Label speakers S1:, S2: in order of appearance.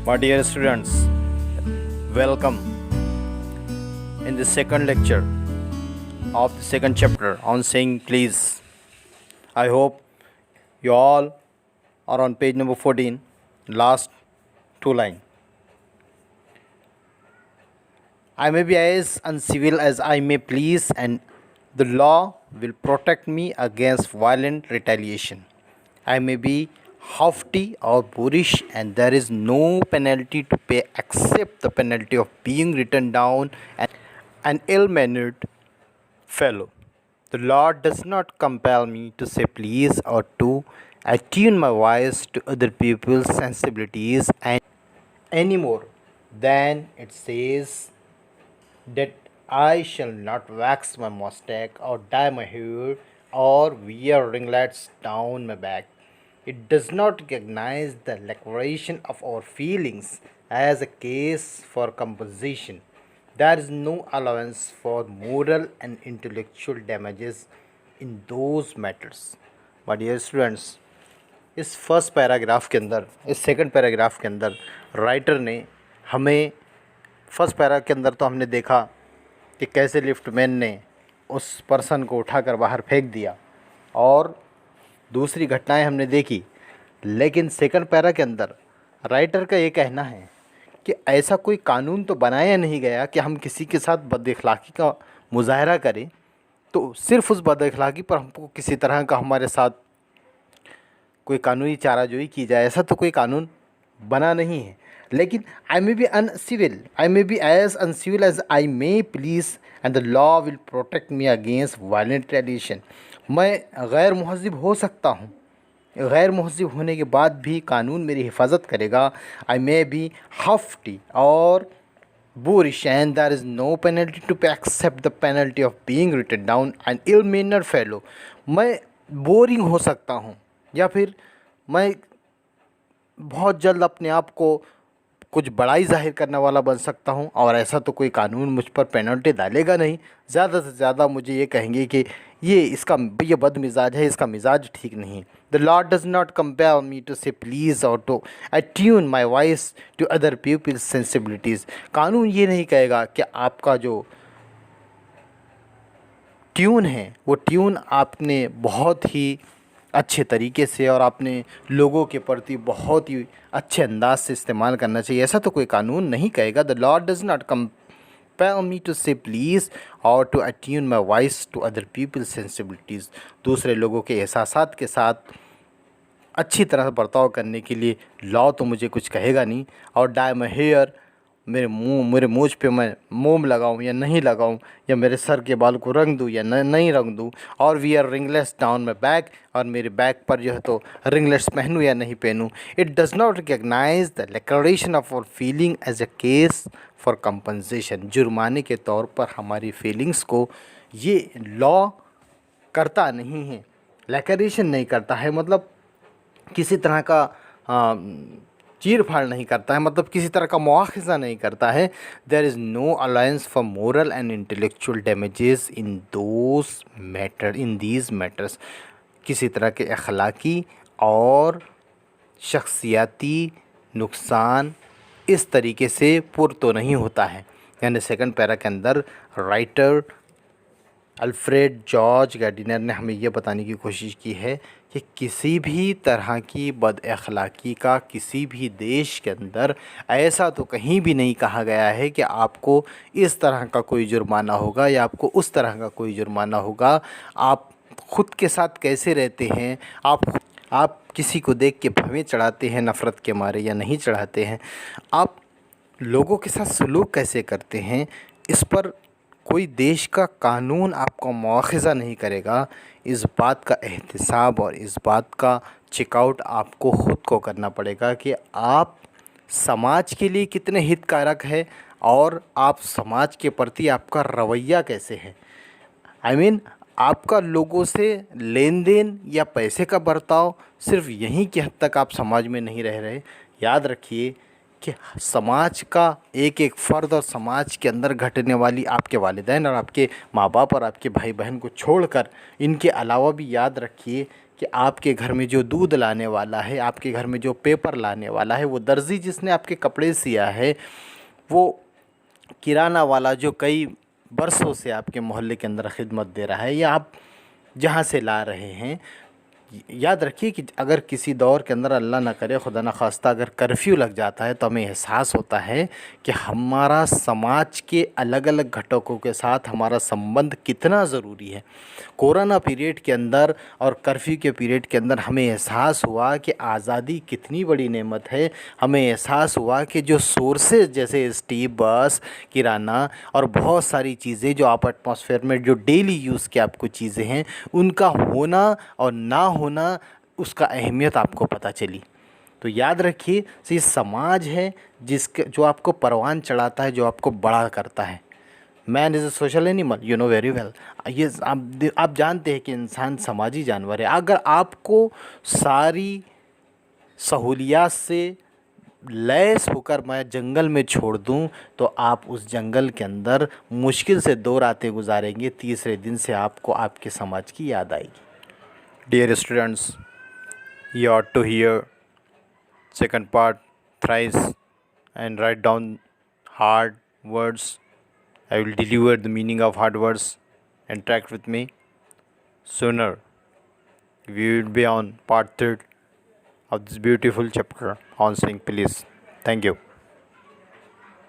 S1: My dear students, welcome in the second lecture of the second chapter on saying please. I hope you all are on page number 14, last two lines. I may be as uncivil as I may please, and the law will protect me against violent retaliation. I may be haughty or boorish, and there is no penalty to pay except the penalty of being written down an ill-mannered fellow. The law does not compel me to say please or to attune my voice to other people's sensibilities any more than it says that I shall not wax my mustache or dye my hair or wear ringlets down my back. It does not recognize the declaration of our feelings as a case for compensation. There is no allowance for moral and intellectual damages in those matters. My dear students, इस first paragraph के अंदर, इस second paragraph के अंदर writer ने हमें first para के अंदर तो हमने देखा कि कैसे लिफ्टमैन ने उस पर्सन को उठाकर बाहर फेंक दिया और दूसरी घटनाएं हमने देखी। लेकिन सेकंड पैरा के अंदर राइटर का ये कहना है कि ऐसा कोई कानून तो बनाया नहीं गया कि हम किसी के साथ बदअखलाक़ी का मुज़ाहरा करें तो सिर्फ़ उस बदअखलाक़ी पर हमको किसी तरह का हमारे साथ कोई कानूनी चाराजोई की जाए, ऐसा तो कोई कानून बना नहीं है। लेकिन I may be uncivil, I may be as uncivil as I may please and the law will protect me against violent retaliation. मैं गैर मुहज़्ज़िब हो सकता हूँ, गैर मुहज़्ज़िब होने के बाद भी कानून मेरी हिफाजत करेगा। आई मे बी हफ्टी और boorish and there is no penalty to pay except the penalty of being written down an ill-mannered fellow। मैं बोरिंग हो सकता हूँ या फिर मैं बहुत जल्द अपने आप को कुछ बड़ाई ज़ाहिर करने वाला बन सकता हूँ और ऐसा तो कोई कानून मुझ पर पेनल्टी डालेगा नहीं। ज़्यादा से ज़्यादा मुझे ये कहेंगे कि ये बदमिजाज है, इसका मिजाज ठीक नहीं। The law does not compel me to say please or to attune my voice to other people's sensibilities. कानून ये नहीं कहेगा कि आपका जो ट्यून है वो ट्यून आपने बहुत ही अच्छे तरीके से और आपने लोगों के प्रति बहुत ही अच्छे अंदाज से इस्तेमाल करना चाहिए, ऐसा तो कोई कानून नहीं कहेगा। The law does not compel me to say please or to attune my voice to other people's sensibilities। दूसरे लोगों के एहसासात के साथ अच्छी तरह बर्ताव करने के लिए लॉ तो मुझे कुछ कहेगा नहीं। और डाई माई हेयर, मेरे मूँछ पे मैं मोम लगाऊं या नहीं लगाऊं, या मेरे सर के बाल को रंग दूं या नहीं रंग दूं, और wear ringlets down my back, और मेरे बैक पर जो है तो रिंगलेट्स पहनूं या नहीं पहनूं। It does not recognise the declaration of our feeling as a case for compensation. जुर्माने के तौर पर हमारी फीलिंग्स को ये लॉ करता नहीं है, डिक्लेरेशन नहीं करता है, मतलब किसी तरह का चीर फाड़ नहीं करता है, मतलब किसी तरह का मुआखज़ा नहीं करता है। There is no allowance for moral and intellectual damages in these matters. किसी तरह के अखलाकी और शख्सियाती नुकसान इस तरीके से पुर तो नहीं होता है। यानी सेकंड पैरा के अंदर राइटर अल्फ्रेड जॉर्ज गार्डिनर ने हमें यह बताने की कोशिश की है कि किसी भी तरह की बदअखलाक़ी का किसी भी देश के अंदर ऐसा तो कहीं भी नहीं कहा गया है कि आपको इस तरह का कोई जुर्माना होगा या आपको उस तरह का कोई जुर्माना होगा। आप ख़ुद के साथ कैसे रहते हैं, आप किसी को देख के भवें चढ़ाते हैं नफ़रत के मारे या नहीं चढ़ाते हैं, आप लोगों के साथ सलूक कैसे करते हैं, इस पर कोई देश का कानून आपको मुआख़ज़ा नहीं करेगा। इस बात का एहतिसाब और इस बात का चेकआउट आपको ख़ुद को करना पड़ेगा कि आप समाज के लिए कितने हितकारक है और आप समाज के प्रति आपका रवैया कैसे है। आपका लोगों से लेन देन या पैसे का बर्ताव सिर्फ़ यहीं की हद तक आप समाज में नहीं रह रहे। याद रखिए कि समाज का एक एक फ़र्द और समाज के अंदर घटने वाली आपके वालिदैन और आपके माँ बाप और आपके भाई बहन को छोड़कर इनके अलावा भी याद रखिए कि आपके घर में जो दूध लाने वाला है, आपके घर में जो पेपर लाने वाला है, वो दर्जी जिसने आपके कपड़े सिया है, वो किराना वाला जो कई बरसों से आपके मोहल्ले के अंदर खिदमत दे रहा है, या आप जहाँ से ला रहे हैं, याद रखिए कि अगर किसी दौर के अंदर अल्लाह ना करे, खुदा ना खास्ता अगर कर्फ्यू लग जाता है, तो हमें एहसास होता है कि हमारा समाज के अलग अलग घटकों के साथ हमारा संबंध कितना ज़रूरी है। कोरोना पीरियड के अंदर और कर्फ्यू के पीरियड के अंदर हमें एहसास हुआ कि आज़ादी कितनी बड़ी नेमत है। हमें एहसास हुआ कि जो सोर्सेज जैसे स्टीव बस, किराना और बहुत सारी चीज़ें जो आप एटमॉस्फेयर में जो डेली यूज़ के आपको चीज़ें हैं, उनका होना और ना होना, उसका अहमियत आपको पता चली। तो याद रखिए, ये समाज है जिसके जो आपको परवान चढ़ाता है, जो आपको बड़ा करता है। Man is a social animal, you know very well. ये आप जानते हैं कि इंसान समाजी जानवर है। अगर आपको सारी सहूलियात से लैस होकर मैं जंगल में छोड़ दूं, तो आप उस जंगल के अंदर मुश्किल से 2 रातें गुजारेंगे, तीसरे दिन से आपको आपके समाज की याद आएगी। Dear students, you ought to hear second part thrice and write down hard words. I will deliver the meaning of hard words. Interact with me sooner. We will be on part 3 of this beautiful chapter on sing please. Thank you.